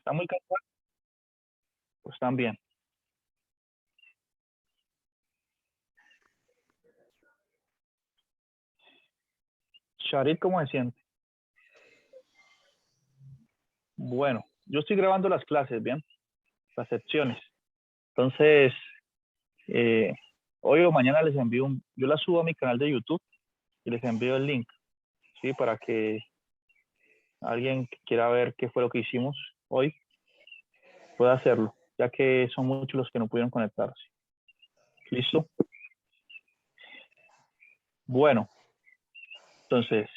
¿Están muy cansados? Pues están bien. Charit, ¿cómo se siente? Bueno, yo estoy grabando las clases, ¿bien? Las secciones. Entonces, eh, hoy o mañana les envío yo las subo a mi canal de YouTube y les envío el link, ¿sí? Para que alguien que quiera ver qué fue lo que hicimos hoy pueda hacerlo, ya que son muchos los que no pudieron conectarse. ¿Listo? Bueno, entonces,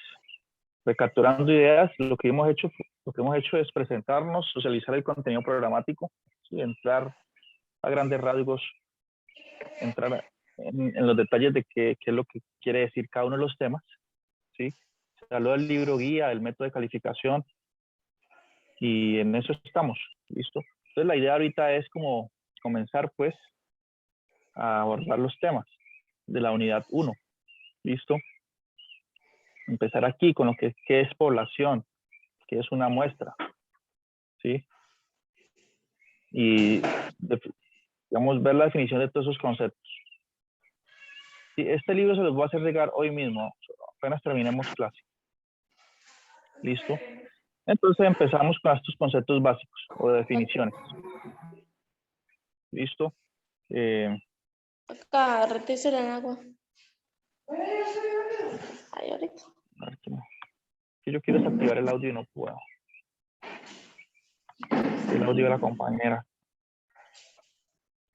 recapturando ideas, lo que hemos hecho es presentarnos, socializar el contenido programático, ¿sí? Entrar a grandes rasgos, entrar en los detalles de qué es lo que quiere decir cada uno de los temas, ¿sí? Se habló del libro guía, del método de calificación, y en eso estamos, ¿listo? Entonces la idea ahorita es como comenzar pues a abordar los temas de la unidad 1, ¿listo? Empezar aquí con lo que qué es población, qué es una muestra, ¿sí? Y digamos ver la definición de todos esos conceptos. Sí, este libro se los voy a hacer llegar hoy mismo, apenas terminemos clase. ¿Listo? Entonces empezamos con estos conceptos básicos o definiciones. ¿Listo? Acá, retírese el agua. Ay, ahorita. A ver, que yo quiero desactivar el audio y no puedo. El audio de la compañera.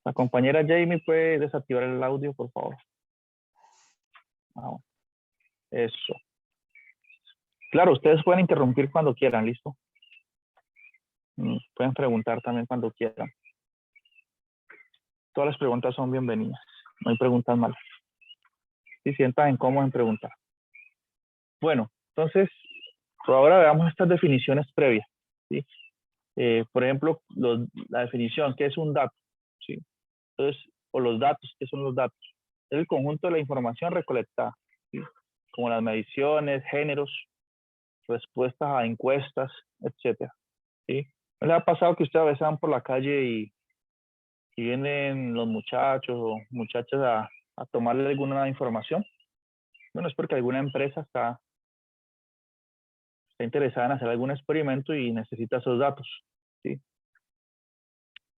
La compañera Jamie puede desactivar el audio, por favor. Ah, eso. Claro, ustedes pueden interrumpir cuando quieran, ¿listo? Pueden preguntar también cuando quieran. Todas las preguntas son bienvenidas. No hay preguntas malas. Si sientan incómodos en preguntar. Bueno, entonces, por ahora veamos estas definiciones previas, ¿sí? Por ejemplo, la definición, ¿qué es un dato? ¿Sí? Entonces, o los datos, ¿qué son los datos? Es el conjunto de la información recolectada, ¿sí? Como las mediciones, géneros, respuestas a encuestas, etcétera, ¿sí? ¿No les ha pasado que ustedes a veces van por la calle y vienen los muchachos o muchachas a tomarle alguna información? Bueno, es porque alguna empresa está interesada en hacer algún experimento y necesita esos datos, ¿sí?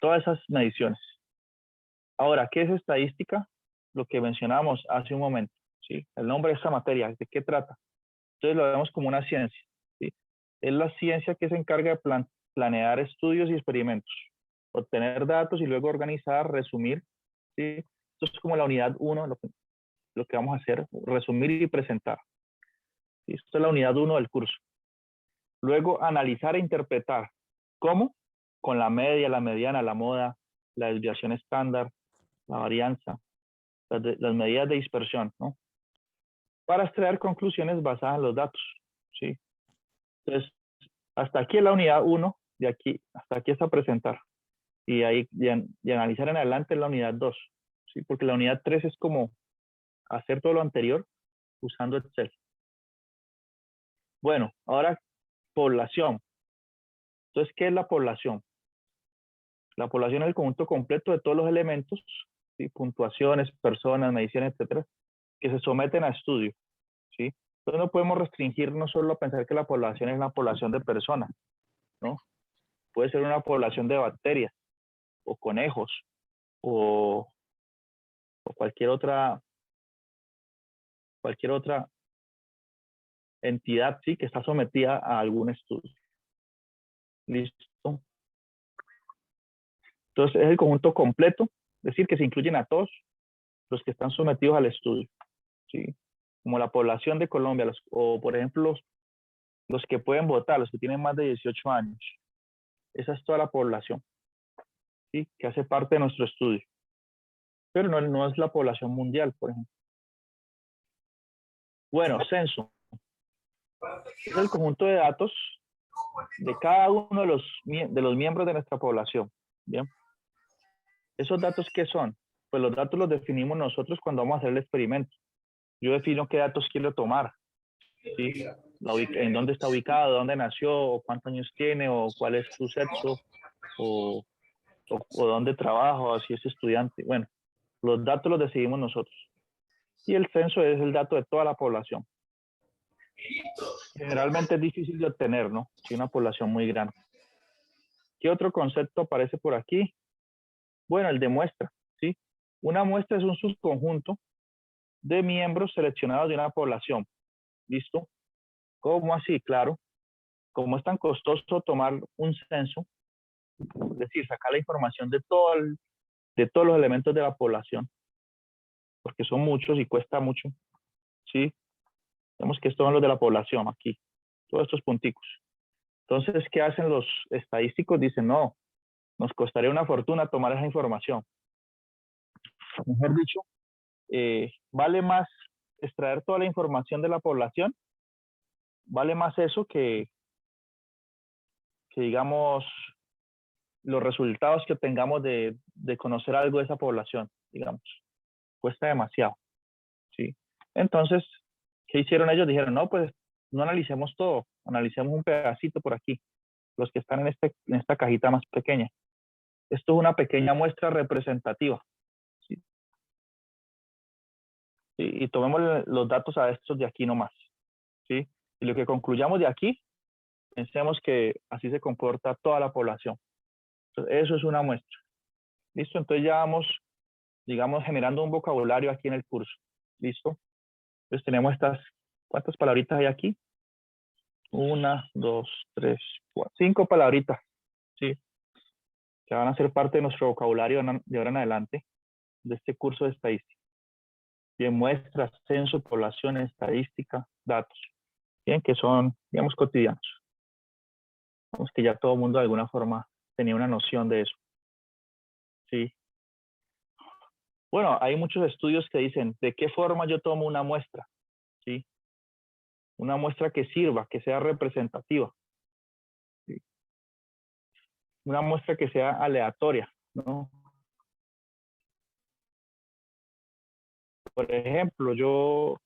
Todas esas mediciones. Ahora, ¿qué es estadística? Lo que mencionábamos hace un momento, ¿sí? El nombre de esta materia, ¿de qué trata? Entonces lo vemos como una ciencia, ¿sí? Es la ciencia que se encarga de planear estudios y experimentos, obtener datos y luego organizar, resumir, ¿sí? Esto es como la unidad 1, lo que vamos a hacer, resumir y presentar, ¿sí? Esto es la unidad 1 del curso. Luego, analizar e interpretar. ¿Cómo? Con la media, la mediana, la moda, la desviación estándar, la varianza, las medidas de dispersión, ¿no? Para extraer conclusiones basadas en los datos, ¿sí? Entonces, hasta aquí es la unidad 1, de aquí, hasta aquí es a presentar. Y ahí, de analizar en adelante es la unidad 2, ¿sí? Porque la unidad 3 es como hacer todo lo anterior usando Excel. Bueno, ahora, población. Entonces, ¿qué es la población? La población es el conjunto completo de todos los elementos, ¿sí? Puntuaciones, personas, mediciones, etcétera, que se someten a estudio, ¿sí? Entonces no podemos restringirnos solo a pensar que la población es una población de personas, ¿no? Puede ser una población de bacterias, o conejos, o cualquier otra entidad, ¿sí? Que está sometida a algún estudio. ¿Listo? Entonces es el conjunto completo, es decir, que se incluyen a todos los que están sometidos al estudio, ¿sí? Como la población de Colombia, o por ejemplo los que pueden votar, los que tienen más de 18 años. Esa es toda la población, ¿sí? Que hace parte de nuestro estudio. Pero no es la población mundial, por ejemplo. Bueno, censo. Es el conjunto de datos de cada uno de los miembros de nuestra población. Bien. ¿Esos datos qué son? Pues los datos los definimos nosotros cuando vamos a hacer el experimento. Yo defino qué datos quiero tomar, ¿sí? en dónde está ubicado, dónde nació, o cuántos años tiene, o cuál es su sexo, o dónde trabaja, o si es estudiante. Bueno, los datos los decidimos nosotros. Y el censo es el dato de toda la población. Generalmente es difícil de obtener, ¿no? Si una población muy grande. ¿Qué otro concepto aparece por aquí? Bueno, el de muestra, ¿sí? Una muestra es un subconjunto de miembros seleccionados de una población. ¿Listo? ¿Cómo así? Claro. Como es tan costoso tomar un censo, es decir, sacar la información de todos los elementos de la población, porque son muchos y cuesta mucho, ¿sí? Vemos que estos son los de la población aquí, todos estos punticos. Entonces, ¿qué hacen los estadísticos? Dicen, no, nos costaría una fortuna tomar esa información. Mejor dicho, vale más extraer toda la información de la población, vale más eso que digamos, los resultados que obtengamos de conocer algo de esa población, digamos. Cuesta demasiado, ¿sí? Entonces, ¿qué hicieron ellos? Dijeron, no, pues no analicemos todo, analicemos un pedacito por aquí, los que están en esta cajita más pequeña. Esto es una pequeña muestra representativa, ¿sí? Y tomemos los datos a estos de aquí nomás, ¿sí? Y lo que concluyamos de aquí, pensemos que así se comporta toda la población. Entonces, eso es una muestra. ¿Listo? Entonces ya vamos, digamos, generando un vocabulario aquí en el curso. ¿Listo? Entonces tenemos ¿cuántas palabritas hay aquí? 1, 2, 3, 4, 5 palabritas, ¿sí? Que van a ser parte de nuestro vocabulario de ahora en adelante, de este curso de estadística. Bien, muestras, censo, población, estadística, datos. Bien, que son, digamos, cotidianos. Vamos que ya todo el mundo de alguna forma tenía una noción de eso. ¿Sí? Bueno, hay muchos estudios que dicen, ¿de qué forma yo tomo una muestra? ¿Sí? Una muestra que sirva, que sea representativa. ¿Sí? Una muestra que sea aleatoria, ¿no? Por ejemplo, yo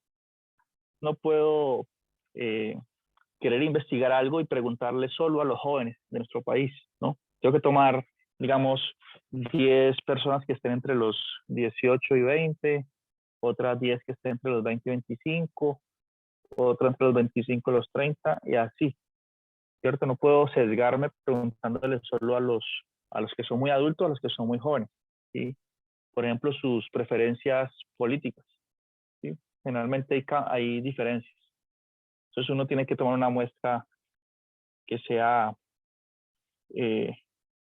no puedo querer investigar algo y preguntarle solo a los jóvenes de nuestro país, ¿no? Tengo que tomar, digamos, 10 personas que estén entre los 18 y 20, otras 10 que estén entre los 20 y 25, otras entre los 25 y los 30, y así, ¿cierto? No puedo sesgarme preguntándole solo a los que son muy adultos, a los que son muy jóvenes, ¿sí? Por ejemplo, sus preferencias políticas, ¿sí? Generalmente hay diferencias. Entonces uno tiene que tomar una muestra que sea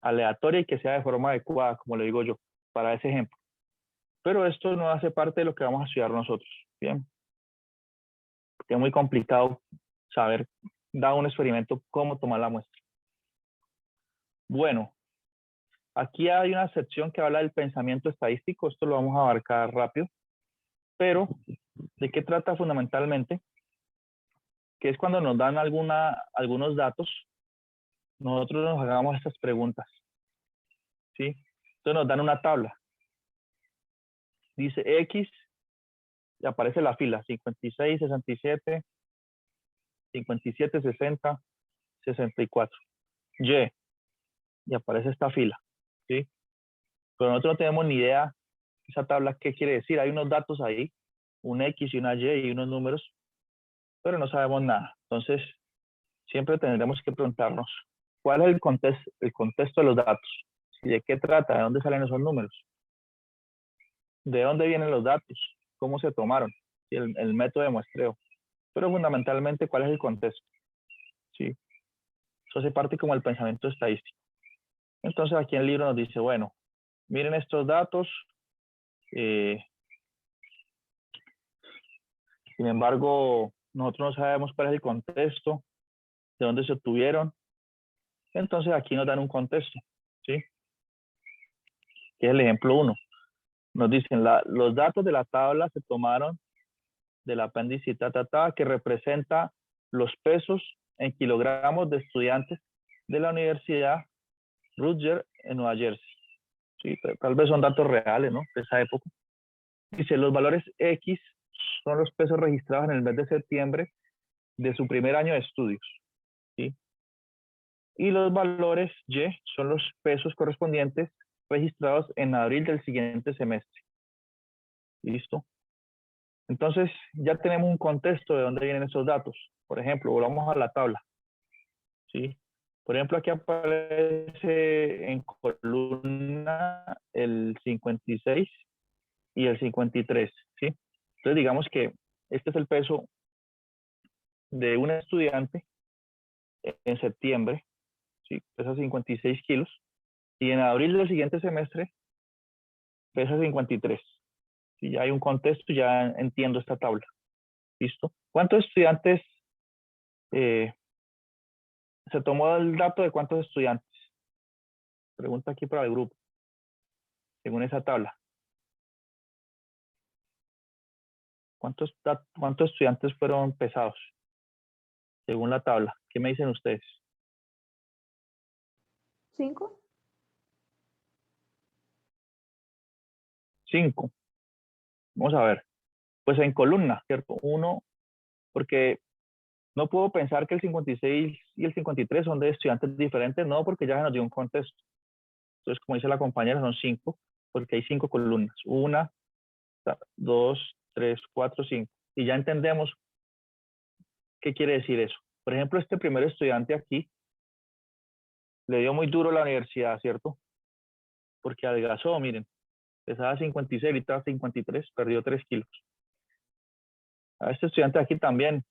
aleatoria y que sea de forma adecuada, como le digo yo, para ese ejemplo. Pero esto no hace parte de lo que vamos a estudiar nosotros, ¿bien? Porque es muy complicado saber, dar un experimento, cómo tomar la muestra. Bueno, aquí hay una sección que habla del pensamiento estadístico, esto lo vamos a abarcar rápido, pero ¿de qué trata fundamentalmente? Que es cuando nos dan algunos datos, nosotros nos hagamos estas preguntas, ¿sí? Entonces nos dan una tabla. Dice X, y aparece la fila, 56, 67, 57, 60, 64. Y aparece esta fila, ¿sí? Pero nosotros no tenemos ni idea esa tabla qué quiere decir. Hay unos datos ahí, un X y una Y y unos números, pero no sabemos nada. Entonces, siempre tendremos que preguntarnos, ¿cuál es el contexto de los datos? ¿De qué trata? ¿De dónde salen esos números? ¿De dónde vienen los datos? ¿Cómo se tomaron? El método de muestreo. Pero fundamentalmente, ¿cuál es el contexto? ¿Sí? Eso hace parte como el pensamiento estadístico. Entonces, aquí en el libro nos dice, bueno, miren estos datos. Sin embargo, nosotros no sabemos cuál es el contexto, de dónde se obtuvieron. Entonces, aquí nos dan un contexto, ¿sí? Que es el ejemplo 1. Nos dicen, los datos de la tabla se tomaron del apéndice que representa los pesos en kilogramos de estudiantes de la Universidad Rutgers en Nueva Jersey. Sí, tal vez son datos reales, ¿no? De esa época. Dice, los valores X son los pesos registrados en el mes de septiembre de su primer año de estudios, ¿sí? Y los valores Y son los pesos correspondientes registrados en abril del siguiente semestre. ¿Listo? Entonces, ya tenemos un contexto de dónde vienen esos datos. Por ejemplo, volvamos a la tabla, ¿sí? Por ejemplo, aquí aparece en columna el 56 y el 53, ¿sí? Entonces, digamos que este es el peso de un estudiante en septiembre, ¿sí? Pesa 56 kilos, y en abril del siguiente semestre pesa 53. Si ya hay un contexto, ya entiendo esta tabla. ¿Listo? ¿Cuántos estudiantes? Se tomó el dato de cuántos estudiantes. Pregunta aquí para el grupo, según esa tabla. ¿Cuántos estudiantes fueron pesados? Según la tabla. ¿Qué me dicen ustedes? 5. 5. Vamos a ver. Pues en columna, ¿cierto? 1, porque no puedo pensar que el 56 y el 53 son de estudiantes diferentes, no, porque ya se nos dio un contexto. Entonces, como dice la compañera, son 5, porque hay 5 columnas. 1, 2, 3, 4, 5. Y ya entendemos qué quiere decir eso. Por ejemplo, este primer estudiante aquí le dio muy duro la universidad, ¿cierto? Porque adelgazó, miren, pesaba 56, ahorita 53, perdió 3 kilos. A este estudiante aquí también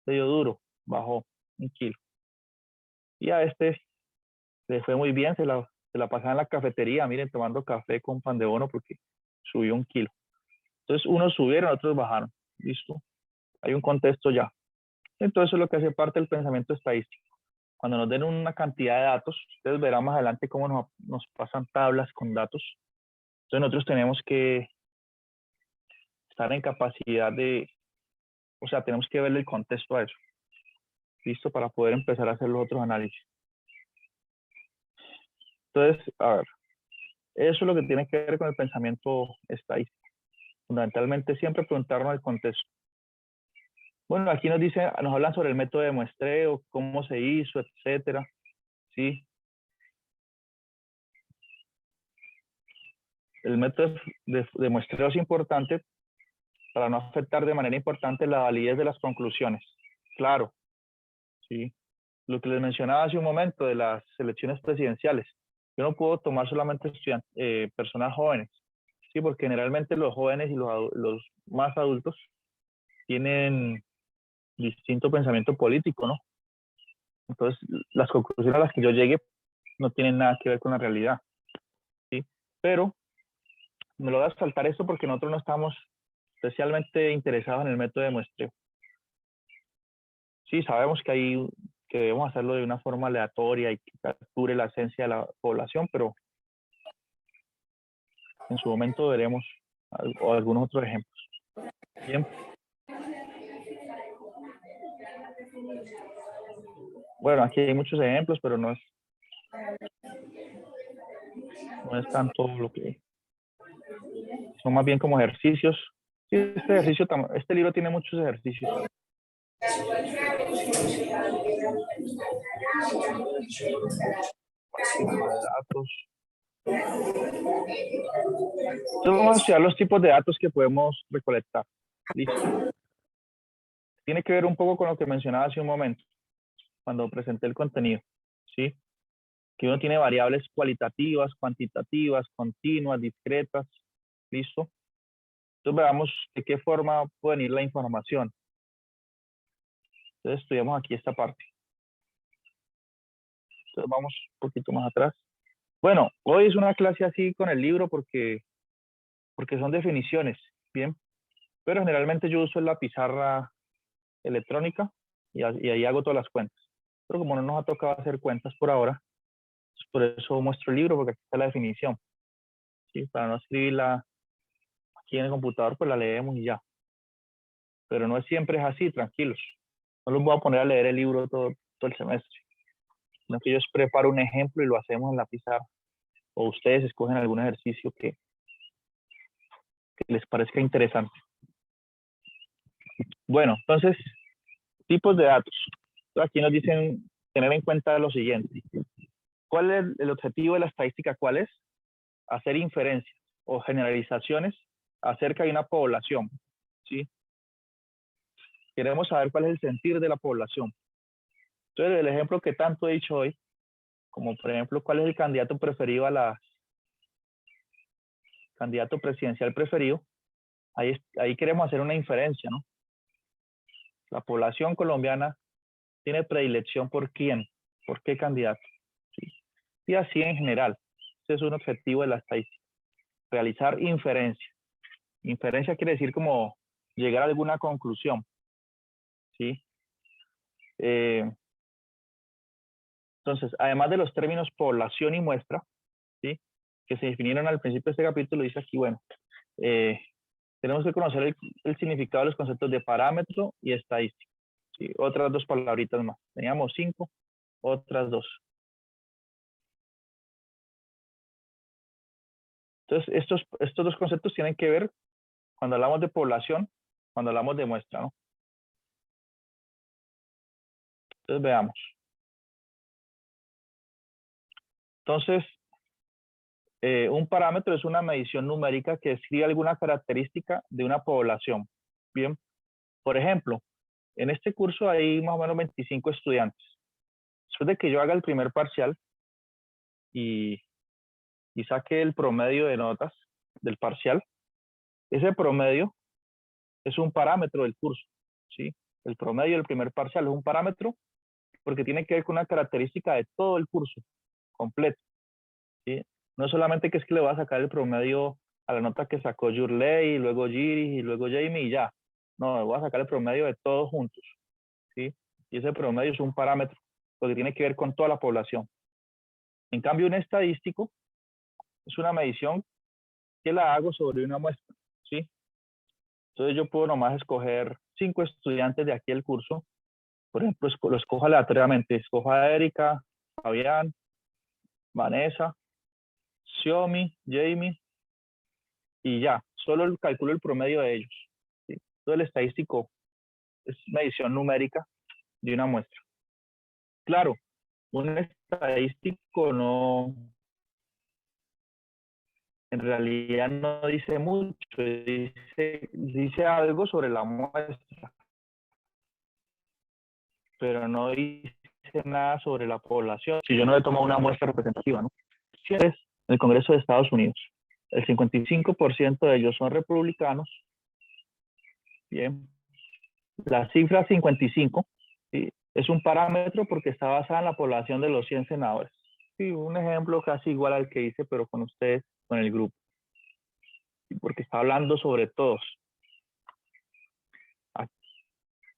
le dio duro, bajó 1 kilo. Y a este le fue muy bien, se la pasaba en la cafetería, miren, tomando café con pan de bono porque subió 1 kilo. Entonces, unos subieron, otros bajaron. ¿Listo? Hay un contexto ya. Entonces, eso es lo que hace parte del pensamiento estadístico. Cuando nos den una cantidad de datos, ustedes verán más adelante cómo nos pasan tablas con datos. Entonces, nosotros tenemos que estar en capacidad de, o sea, tenemos que verle el contexto a eso. ¿Listo? Para poder empezar a hacer los otros análisis. Entonces, a ver, eso es lo que tiene que ver con el pensamiento estadístico. Fundamentalmente, siempre preguntarnos el contexto. Bueno, aquí nos hablan sobre el método de muestreo, cómo se hizo, etcétera. ¿Sí? El método de muestreo es importante para no afectar de manera importante la validez de las conclusiones. Claro, ¿sí? Lo que les mencionaba hace un momento de las elecciones presidenciales. Yo no puedo tomar solamente personas jóvenes, ¿sí? Porque generalmente los jóvenes y los más adultos tienen distinto pensamiento político, ¿no? Entonces, las conclusiones a las que yo llegue no tienen nada que ver con la realidad, ¿sí? Pero me lo voy a saltar esto porque nosotros no estamos especialmente interesados en el método de muestreo. Sí, sabemos que debemos hacerlo de una forma aleatoria y que capture la esencia de la población, pero en su momento veremos algunos otros ejemplos. Bien. Bueno, aquí hay muchos ejemplos, pero no es tanto lo que... Son más bien como ejercicios. Sí, este libro tiene muchos ejercicios. Datos. Entonces vamos a estudiar los tipos de datos que podemos recolectar. Listo. Tiene que ver un poco con lo que mencionaba hace un momento, cuando presenté el contenido. ¿Sí? Que uno tiene variables cualitativas, cuantitativas, continuas, discretas. ¿Listo? Entonces veamos de qué forma puede venir la información. Entonces estudiamos aquí esta parte. Entonces vamos un poquito más atrás. Bueno, hoy es una clase así con el libro porque son definiciones, ¿bien? Pero generalmente yo uso la pizarra electrónica y ahí hago todas las cuentas. Pero como no nos ha tocado hacer cuentas por ahora, pues por eso muestro el libro, porque aquí está la definición. ¿Sí? Para no escribirla aquí en el computador, pues la leemos y ya. Pero no siempre es así, tranquilos. No los voy a poner a leer el libro todo el semestre. Sino que yo preparo un ejemplo y lo hacemos en la pizarra. O ustedes escogen algún ejercicio que les parezca interesante. Bueno, entonces, Tipos de datos. Entonces, aquí nos dicen tener en cuenta lo siguiente. ¿Cuál es el objetivo de la estadística? ¿Cuál es? Hacer inferencias o generalizaciones acerca de una población, ¿sí? Queremos saber cuál es el sentir de la población. Entonces, el ejemplo que tanto he dicho hoy, como por ejemplo, cuál es el candidato preferido a la candidato presidencial preferido, ahí queremos hacer una inferencia, ¿no? La población colombiana tiene predilección por quién, por qué candidato, ¿sí? Y así en general. Ese es un objetivo de la estadística, realizar inferencia. Inferencia quiere decir como llegar a alguna conclusión, ¿sí? Entonces, además de los términos población y muestra, ¿sí? Que se definieron al principio de este capítulo, dice aquí, bueno, tenemos que conocer el significado de los conceptos de parámetro y estadística, ¿sí? Otras dos palabritas más. Teníamos 5, otras 2. Entonces, estos dos conceptos tienen que ver cuando hablamos de población, cuando hablamos de muestra, ¿no? Entonces, veamos. Entonces, un parámetro es una medición numérica que describe alguna característica de una población. Bien, por ejemplo, en este curso hay más o menos 25 estudiantes. Después de que yo haga el primer parcial y saque el promedio de notas del parcial, ese promedio es un parámetro del curso, ¿sí? El promedio del primer parcial es un parámetro porque tiene que ver con una característica de todo el curso completo, ¿sí? No solamente que es que le va a sacar el promedio a la nota que sacó Yurley, y luego Giri, y luego Jamie, y ya. No, le voy a sacar el promedio de todos juntos, ¿sí? Y ese promedio es un parámetro porque tiene que ver con toda la población. En cambio, un estadístico es una medición que la hago sobre una muestra, ¿sí? Entonces yo puedo nomás escoger 5 estudiantes de aquí del curso. Por ejemplo, lo escojo aleatoriamente. Escojo a Erika, Fabián, Vanessa, Xiomi, Jamie, y ya. Solo calculo el promedio de ellos, ¿sí? Todo el estadístico es medición numérica de una muestra. Claro, un estadístico no, en realidad no dice mucho, dice algo sobre la muestra, pero no dice nada sobre la población. Si yo no le tomo una muestra representativa, ¿no? Si es el Congreso de Estados Unidos, el 55% de ellos son republicanos. Bien, la cifra 55, ¿sí? Es un parámetro porque está basada en la población de los 100 senadores. Sí, un ejemplo casi igual al que hice, pero con ustedes, con el grupo. Porque está hablando sobre todos.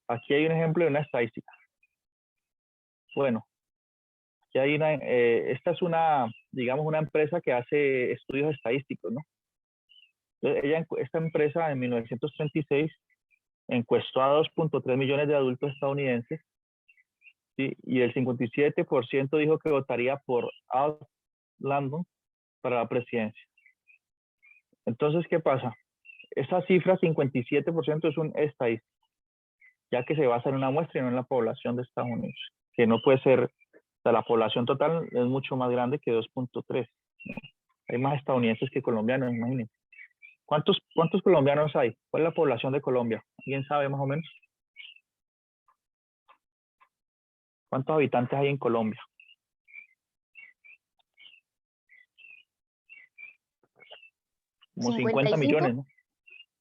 Aquí hay un ejemplo de una estadística. Bueno, aquí hay esta es digamos, una empresa que hace estudios estadísticos, ¿no? Entonces, esta empresa en 1936 encuestó a 2.3 millones de adultos estadounidenses, ¿sí? Y el 57% dijo que votaría por Al Landon para la presidencia. Entonces, ¿qué pasa? Esa cifra, 57%, es un estadístico, ya que se basa en una muestra y no en la población de Estados Unidos, que no puede ser, o sea, la población total es mucho más grande que 2.3. ¿no? Hay más estadounidenses que colombianos, imagínense. ¿Cuántos colombianos hay? ¿Cuál es la población de Colombia? ¿Alguien sabe más o menos? ¿Cuántos habitantes hay en Colombia? Como 50 millones, ¿no?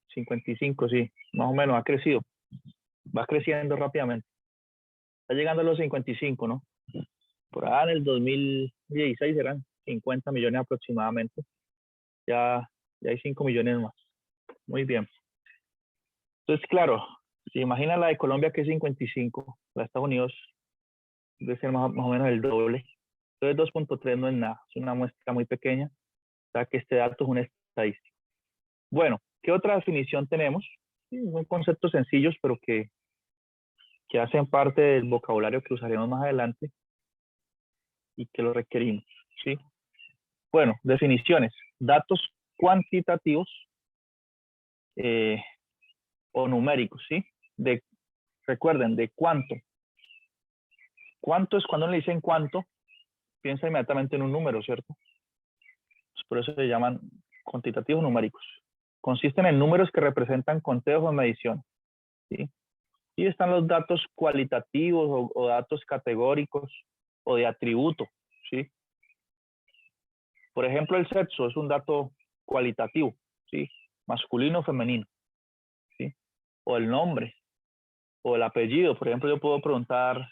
55, sí, más o menos, ha crecido. Va creciendo rápidamente. Está llegando a los 55, ¿no? Por allá en el 2016 eran 50 millones aproximadamente. Ya hay 5 millones más. Muy bien. Entonces, claro, si imagina la de Colombia que es 55, la de Estados Unidos debe ser más o menos el doble. Entonces 2.3 no es nada, es una muestra muy pequeña, o sea que este dato es una estadística. Bueno, ¿qué otra definición tenemos? Son conceptos sencillos, pero que hacen parte del vocabulario que usaremos más adelante y que lo requerimos, ¿sí? Bueno, definiciones. Datos cuantitativos o numéricos, ¿sí? Recuerden, ¿de cuánto? ¿Cuánto es cuando le dicen cuánto? Piensa inmediatamente en un número, ¿cierto? Pues por eso se llaman cuantitativos numéricos. Consisten en números que representan conteos o mediciones, ¿sí? Y están los datos cualitativos o datos categóricos o de atributo, ¿sí? Por ejemplo, el sexo es un dato cualitativo, ¿sí? Masculino o femenino, ¿sí? O el nombre, o el apellido. Por ejemplo, yo puedo preguntar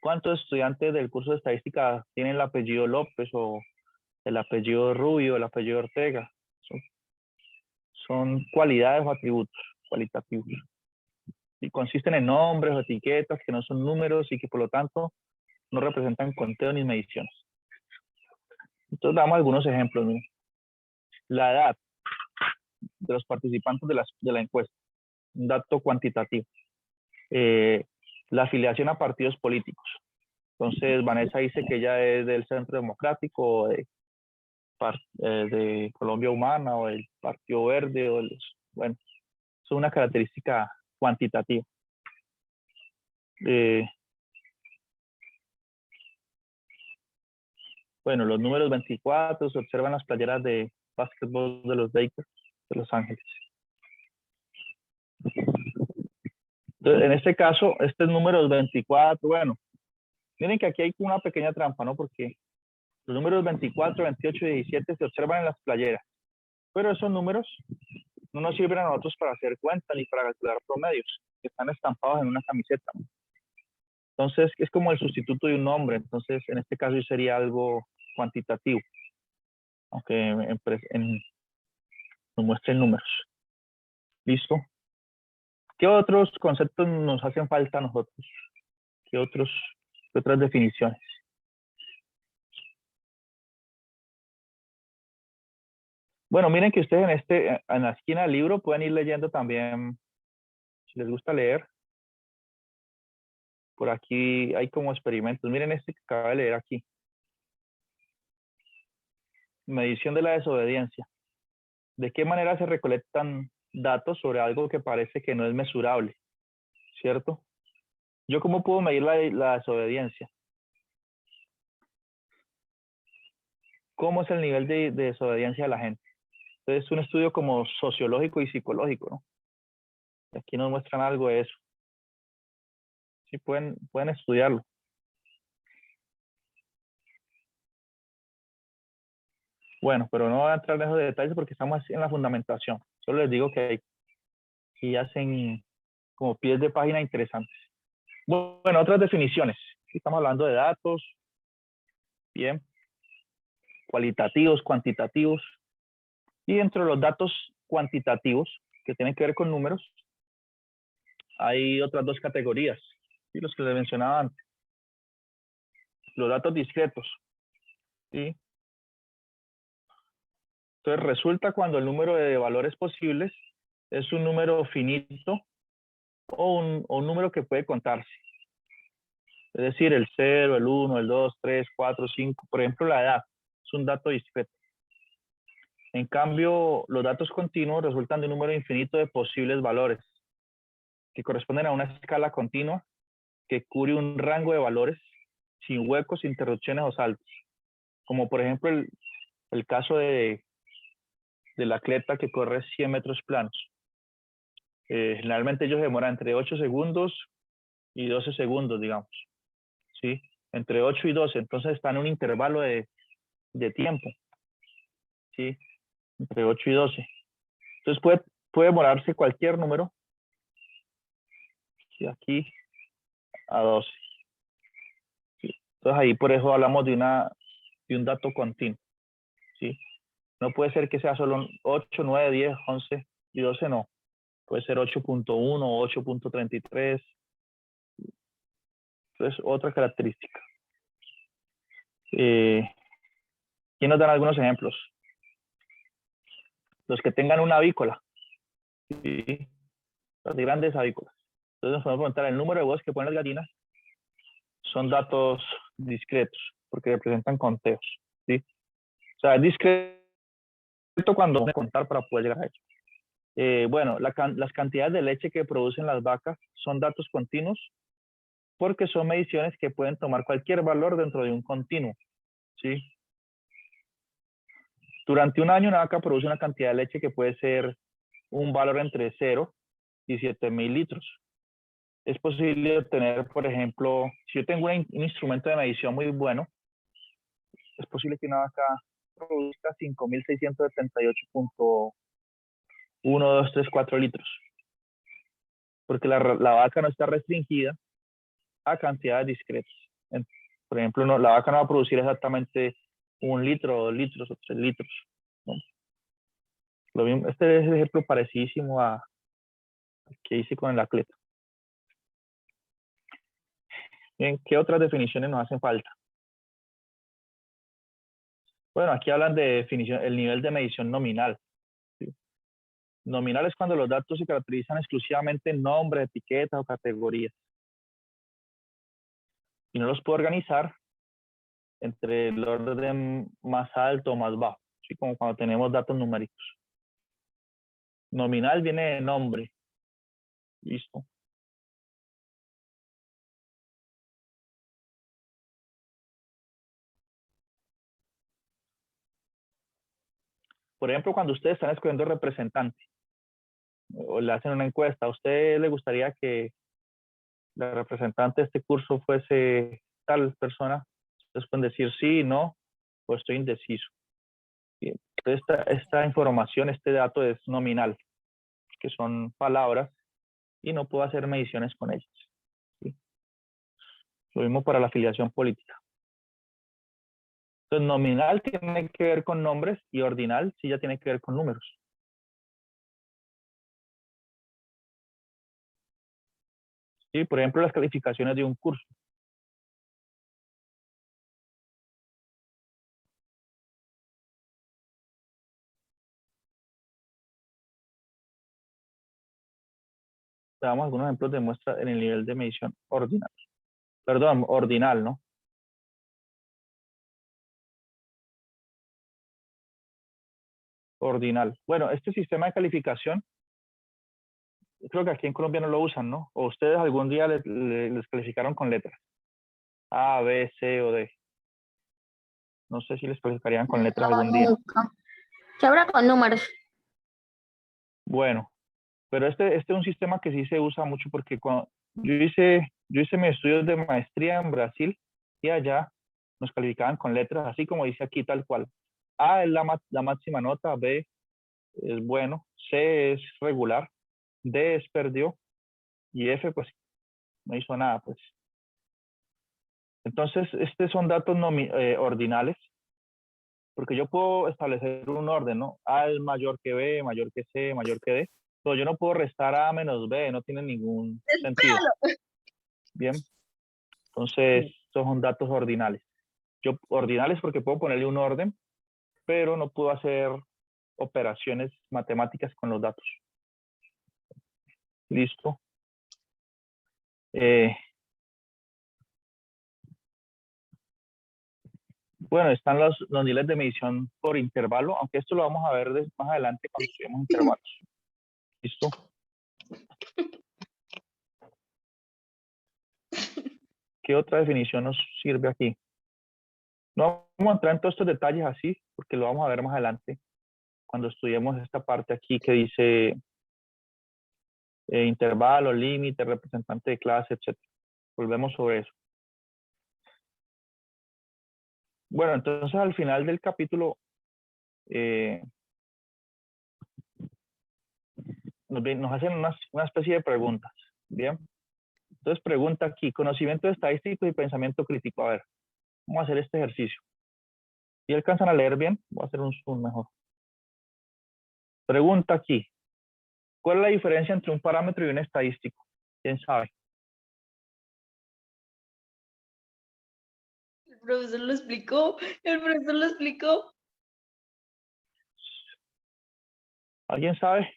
cuántos estudiantes del curso de estadística tienen el apellido López o el apellido Rubio, el apellido Ortega. Son cualidades o atributos cualitativos. Y consisten en nombres o etiquetas que no son números y que por lo tanto no representan conteo ni mediciones. Entonces damos algunos ejemplos. Miren. La edad de los participantes de la encuesta, un dato cuantitativo. La afiliación a partidos políticos. Entonces Vanessa dice que ella es del Centro Democrático o de Colombia Humana o del Partido Verde o bueno, es una característica cuantitativa. Bueno, los números 24 se observan en las playeras de básquetbol de los Lakers de Los Ángeles. Entonces, en este caso, estos números 24, bueno, miren que aquí hay una pequeña trampa, ¿no? Porque los números 24, 28 y 17 se observan en las playeras, pero esos números no nos sirven a nosotros para hacer cuentas ni para calcular promedios, que están estampados en una camiseta. Entonces, es como el sustituto de un nombre, entonces en este caso sería algo cuantitativo, aunque nos muestren números. ¿Listo? ¿Qué otros conceptos nos hacen falta a nosotros? ¿Qué otras definiciones? Bueno, miren que ustedes en la esquina del libro pueden ir leyendo también, si les gusta leer. Por aquí hay como experimentos. Miren este que acabo de leer aquí. Medición de la desobediencia. ¿De qué manera se recolectan datos sobre algo que parece que no es mesurable? ¿Cierto? ¿Yo cómo puedo medir la desobediencia? ¿Cómo es el nivel de desobediencia de la gente? Entonces es un estudio como sociológico y psicológico, ¿no? Aquí nos muestran algo de eso. Sí, pueden estudiarlo. Bueno, pero no voy a entrar en esos detalles porque estamos en la fundamentación. Solo les digo que aquí hacen como pies de página interesantes. Bueno, otras definiciones. Aquí estamos hablando de datos, bien, cualitativos, cuantitativos. Y dentro de los datos cuantitativos, que tienen que ver con números, hay otras dos categorías, ¿sí? Los que les mencionaba antes. Los datos discretos, ¿sí? Entonces resulta cuando el número de valores posibles es un número finito o un número que puede contarse. Es decir, el 0, el 1, el 2, 3, 4, 5. Por ejemplo, la edad es un dato discreto. En cambio, los datos continuos resultan de un número infinito de posibles valores que corresponden a una escala continua que cubre un rango de valores sin huecos, interrupciones o saltos. Como por ejemplo el caso del atleta que corre 100 metros planos. Generalmente ellos demoran entre 8 segundos y 12 segundos, digamos. ¿Sí? Entre 8 y 12. Entonces están en un intervalo de tiempo. ¿Sí? Entre 8 y 12. Entonces puede demorarse cualquier número. ¿Sí? Aquí a 12. ¿Sí? Entonces ahí por eso hablamos de un dato continuo. ¿Sí? No puede ser que sea solo 8, 9, 10, 11 y 12, no. Puede ser 8.1 o 8.33. Entonces, otra característica. Aquí nos dan algunos ejemplos. Los que tengan una avícola. ¿Sí? Las grandes avícolas. Entonces nos podemos preguntar el número de huevos que ponen las gallinas. Son datos discretos, porque representan conteos. ¿Sí? O sea, es discreto cuando vamos a contar para poder llegar a ello. Bueno, las cantidades de leche que producen las vacas son datos continuos porque son mediciones que pueden tomar cualquier valor dentro de un continuo, ¿sí? Durante un año una vaca produce una cantidad de leche que puede ser un valor entre 0 y 7.000 litros. Es posible obtener, por ejemplo, si yo tengo un instrumento de medición muy bueno, es posible que una vaca produzca 5.678.1234 litros, porque la vaca no está restringida a cantidades discretas. Por ejemplo, la vaca no va a producir exactamente 1 litro, 2 litros o 3 litros, ¿no? Lo mismo, este es el ejemplo parecidísimo a que hice con el atleta. Bien, ¿qué otras definiciones nos hacen falta? Bueno, aquí hablan de definición, el nivel de medición nominal, ¿sí? Nominal es cuando los datos se caracterizan exclusivamente en nombres, etiquetas o categorías. Y no los puedo organizar entre el orden más alto o más bajo, ¿sí? Como cuando tenemos datos numéricos. Nominal viene de nombre. Listo. Por ejemplo, cuando ustedes están escogiendo representante o le hacen una encuesta, ¿a usted le gustaría que la representante de este curso fuese tal persona? Ustedes pueden decir sí, no, o estoy indeciso. Bien. Entonces, esta información, este dato es nominal, que son palabras, y no puedo hacer mediciones con ellas, ¿sí? Lo mismo para la afiliación política. Entonces, nominal tiene que ver con nombres y ordinal sí ya tiene que ver con números. ¿Sí? Por ejemplo, las calificaciones de un curso. Damos algunos ejemplos de muestra en el nivel de medición ordinal. Perdón, ordinal, ¿no? Ordinal. Bueno, este sistema de calificación, creo que aquí en Colombia no lo usan, ¿no? O ustedes algún día les calificaron con letras. A, B, C o D. No sé si les calificarían con letras algún día. Nunca. ¿Qué habrá con números? Bueno, pero este es un sistema que sí se usa mucho porque cuando yo hice mis estudios de maestría en Brasil y allá nos calificaban con letras, así como dice aquí tal cual. A es la máxima nota, B es bueno, C es regular, D es perdió y F pues no hizo nada, pues. Entonces, estos son datos ordinales, porque yo puedo establecer un orden, ¿no? A es mayor que B, mayor que C, mayor que D. Pero yo no puedo restar A menos B, no tiene ningún sentido. Bien, entonces, estos son datos ordinales. Ordinales porque puedo ponerle un orden, pero no puedo hacer operaciones matemáticas con los datos. Listo. Bueno, están los niveles de medición por intervalo, aunque esto lo vamos a ver más adelante cuando estudiemos intervalos. ¿Listo? ¿Qué otra definición nos sirve aquí? No vamos a entrar en todos estos detalles así, porque lo vamos a ver más adelante, cuando estudiemos esta parte aquí que dice intervalo, límite, representante de clase, etc. Volvemos sobre eso. Bueno, entonces al final del capítulo nos hacen una especie de preguntas. Bien. Entonces pregunta aquí, conocimiento estadístico y pensamiento crítico. A ver, vamos a hacer este ejercicio. Si alcanzan a leer bien, voy a hacer un zoom mejor. Pregunta aquí, ¿cuál es la diferencia entre un parámetro y un estadístico? ¿Quién sabe? El profesor lo explicó. El profesor lo explicó. ¿Alguien sabe?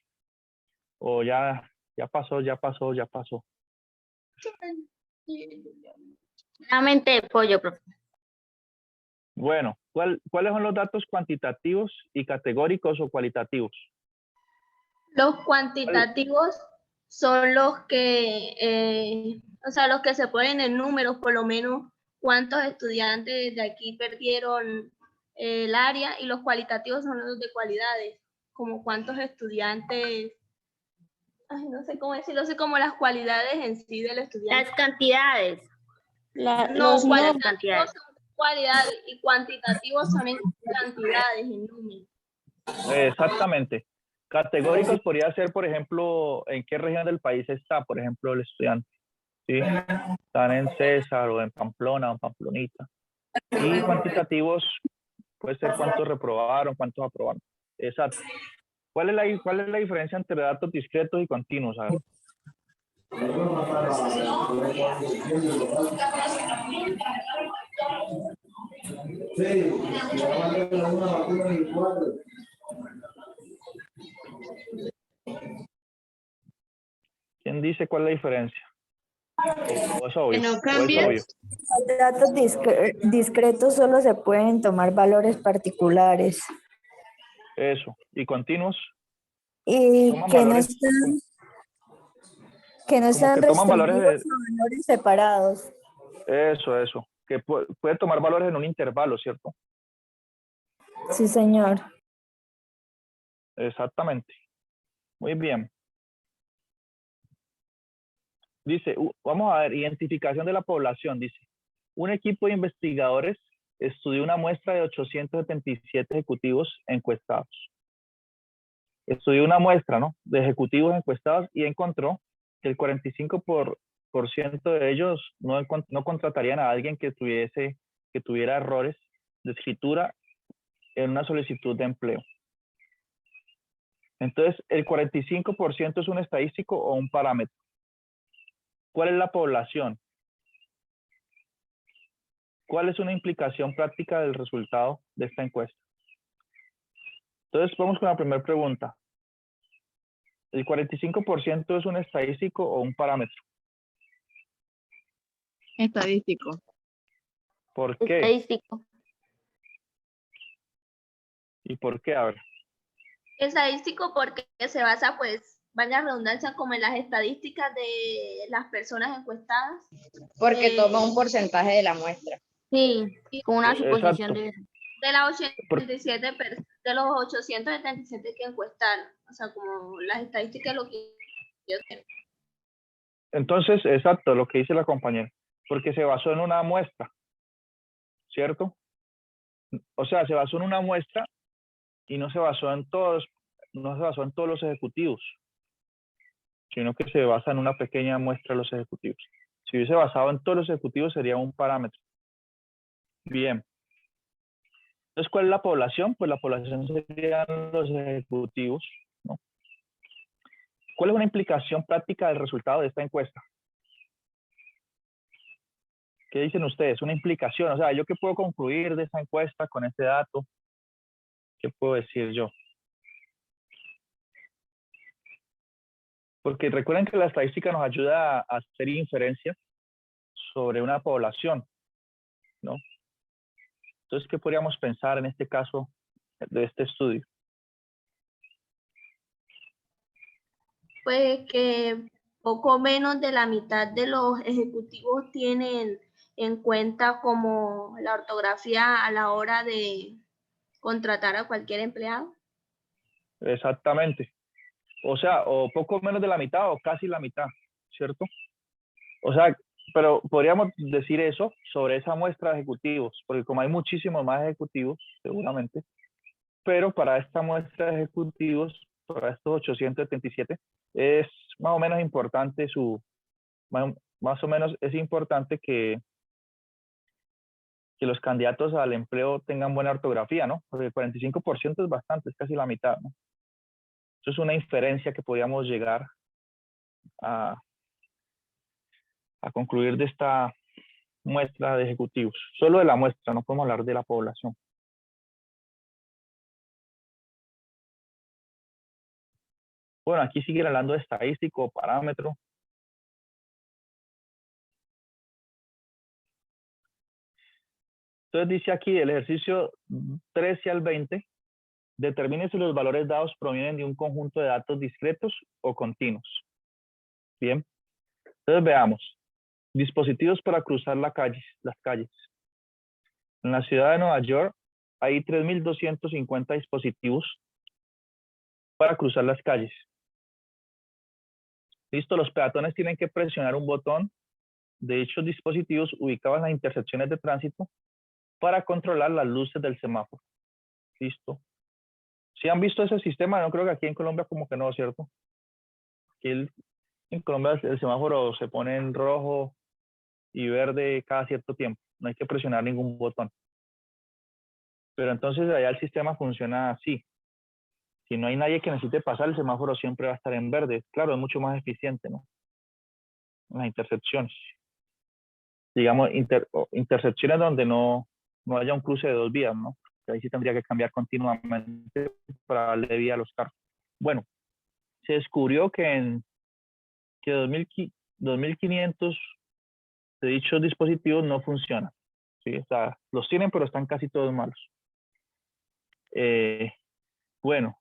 O ya pasó, ya pasó, ya pasó. La mente de pollo, profesor. Bueno, ¿cuáles son los datos cuantitativos y categóricos o cualitativos? Los cuantitativos son los que, o sea, los que se ponen en números, por lo menos cuántos estudiantes de aquí perdieron el área, y los cualitativos son los de cualidades, como cuántos estudiantes, ay, no sé cómo decirlo, sé como las cualidades en sí del estudiante. Las cantidades. No, Las cualitativos cantidades. son cualidades y cuantitativos son en cantidades, en números. Exactamente. Categóricos podría ser, por ejemplo, en qué región del país está, por ejemplo, el estudiante. ¿Sí? Están en César o en Pamplona o en Pamplonita. Y cuantitativos puede ser cuántos reprobaron, cuántos aprobaron. Exacto. ¿Cuál es la diferencia entre datos discretos y continuos? A ver. ¿Quién dice cuál es la diferencia? ¿O es obvio? Que no ¿O es cambia. obvio? Los datos discretos solo se pueden tomar valores particulares Eso. ¿Y continuos? y Toman que no valores, como están que toman valores restringidos a valores separados. eso. Que puede tomar valores en un intervalo, ¿cierto? Sí, señor. Exactamente. Muy bien. Dice, vamos a ver, identificación de la población. Dice, un equipo de investigadores estudió una muestra de 877 ejecutivos encuestados. Estudió una muestra, ¿no?, de ejecutivos encuestados y encontró que el 45% de ellos no contratarían a alguien que tuviera errores de escritura en una solicitud de empleo. Entonces, ¿el 45% es un estadístico o un parámetro? ¿Cuál es la población? ¿Cuál es una implicación práctica del resultado de esta encuesta? Entonces, vamos con la primera pregunta. ¿El 45% es un estadístico o un parámetro? Estadístico. ¿Por qué? Estadístico. ¿Y por qué? A ver. Estadístico porque se basa, pues, vaya redundancia, como en las estadísticas de las personas encuestadas. Porque toma un porcentaje de la muestra. Sí, con una suposición Exacto. de eso. De las 87 de los 877 que encuestaron. O sea, como las estadísticas de lo que yo quiero. Entonces, exacto, lo que dice la compañera. Porque se basó en una muestra, ¿cierto? O sea, se basó en una muestra y no se basó en todos los ejecutivos, sino que se basa en una pequeña muestra de los ejecutivos. Si hubiese basado en todos los ejecutivos sería un parámetro. Bien. Entonces, ¿cuál es la población? Pues la población serían los ejecutivos, ¿no? ¿Cuál es una implicación práctica del resultado de esta encuesta? ¿Qué dicen ustedes? Una implicación, o sea, ¿yo qué puedo concluir de esta encuesta con este dato? ¿Qué puedo decir yo? Porque recuerden que la estadística nos ayuda a hacer inferencias sobre una población, ¿no? Entonces, ¿qué podríamos pensar en este caso de este estudio? Pues que poco menos de la mitad de los ejecutivos tienen en cuenta como la ortografía a la hora de contratar a cualquier empleado. Exactamente. O sea, o poco menos de la mitad o casi la mitad, ¿cierto? O sea, pero podríamos decir eso sobre esa muestra de ejecutivos, porque como hay muchísimos más ejecutivos, seguramente, pero para esta muestra de ejecutivos, para estos 877, es más o menos importante más o menos es importante que los candidatos al empleo tengan buena ortografía, ¿no? Porque el 45% es bastante, es casi la mitad, ¿no? Eso es una inferencia que podríamos llegar a concluir de esta muestra de ejecutivos. Solo de la muestra, no podemos hablar de la población. Bueno, aquí sigue hablando de estadístico, parámetro. Entonces dice aquí el ejercicio 13 al 20, Determine si los valores dados provienen de un conjunto de datos discretos o continuos. Bien. Entonces veamos. Dispositivos para cruzar las calles. En la ciudad de Nueva York hay 3.250 dispositivos para cruzar las calles. Listo, los peatones tienen que presionar un botón de dichos dispositivos ubicados en las intersecciones de tránsito para controlar las luces del semáforo. Listo. ¿Sí han visto ese sistema? No creo que aquí en Colombia como que no, ¿cierto? Aquí en Colombia el semáforo se pone en rojo y verde cada cierto tiempo. No hay que presionar ningún botón. Pero entonces allá el sistema funciona así. Si no hay nadie que necesite pasar, el semáforo siempre va a estar en verde. Claro, es mucho más eficiente, ¿no? En las intersecciones. Digamos, intersecciones donde no haya un cruce de dos vías, ¿no? Ahí sí tendría que cambiar continuamente para darle vía a los carros. Bueno, se descubrió que 2.500 de dichos dispositivos no funcionan. ¿Sí? O sea, los tienen, pero están casi todos malos. Bueno,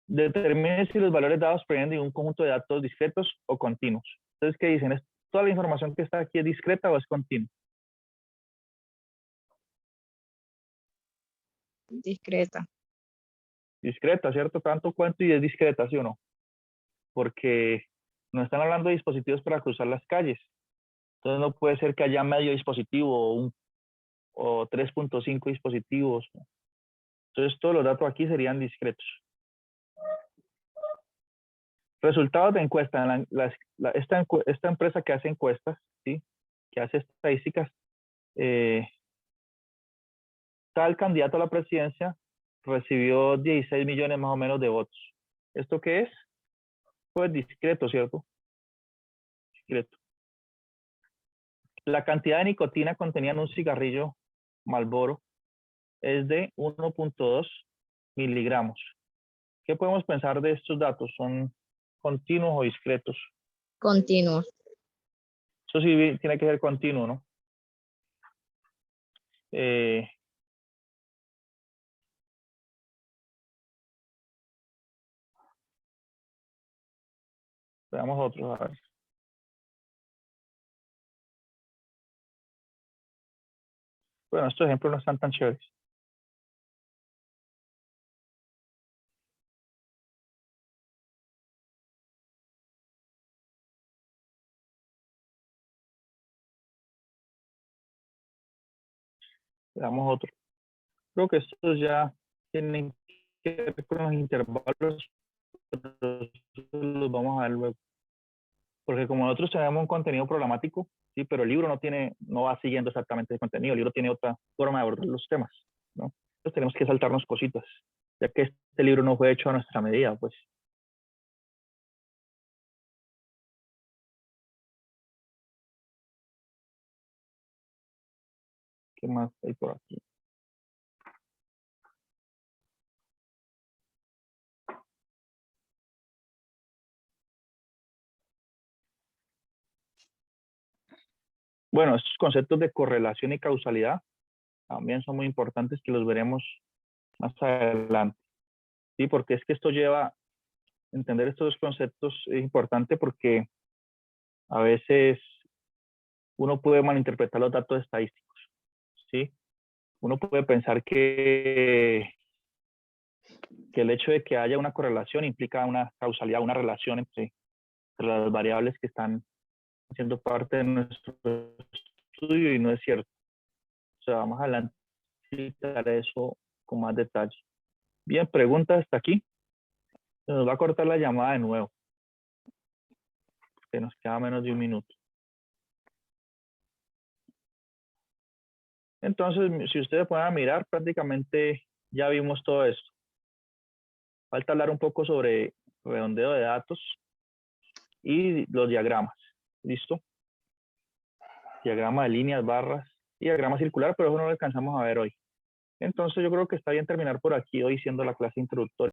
determine si los valores dados provienen de un conjunto de datos discretos o continuos. Entonces, ¿qué dicen? ¿Toda la información que está aquí es discreta o es continua? Discreta. Discreta, ¿cierto? Tanto cuento y es discreta, ¿sí o no? Porque no están hablando de dispositivos para cruzar las calles. Entonces no puede ser que haya medio dispositivo o 3.5 dispositivos. Entonces todos los datos aquí serían discretos. Resultados de encuesta. Esta empresa que hace encuestas, ¿sí? Que hace estadísticas, tal candidato a la presidencia recibió 16 millones más o menos de votos. ¿Esto qué es? Pues discreto, ¿cierto? Discreto. La cantidad de nicotina contenida en un cigarrillo Marlboro es de 1.2 miligramos. ¿Qué podemos pensar de estos datos? ¿Son continuos o discretos? Continuos. Eso sí tiene que ser continuo, ¿no? Veamos otros. A ver. Bueno, estos ejemplos no están tan chéveres. Veamos otro. Creo que estos ya tienen que ver con los intervalos, pero los vamos a ver luego. Porque como nosotros tenemos un contenido programático, sí, pero el libro no va siguiendo exactamente el contenido, el libro tiene otra forma de abordar los temas, ¿no? Entonces tenemos que saltarnos cositas, ya que este libro no fue hecho a nuestra medida, pues. ¿Qué más hay por aquí? Bueno, estos conceptos de correlación y causalidad también son muy importantes, que los veremos más adelante. Sí, porque es que esto lleva, entender estos dos conceptos es importante porque a veces uno puede malinterpretar los datos estadísticos, ¿sí? Uno puede pensar que el hecho de que haya una correlación implica una causalidad, una relación entre las variables que están siendo parte de nuestro estudio, y no es cierto. O sea, más adelante explicaré eso con más detalle. Bien, preguntas hasta aquí. Se nos va a cortar la llamada de nuevo, que nos queda menos de un minuto. Entonces, si ustedes pueden mirar, prácticamente ya vimos todo esto. Falta hablar un poco sobre redondeo de datos y los diagramas. ¿Listo? Diagrama de líneas, barras y diagrama circular, pero eso no lo alcanzamos a ver hoy. Entonces yo creo que está bien terminar por aquí hoy siendo la clase introductoria.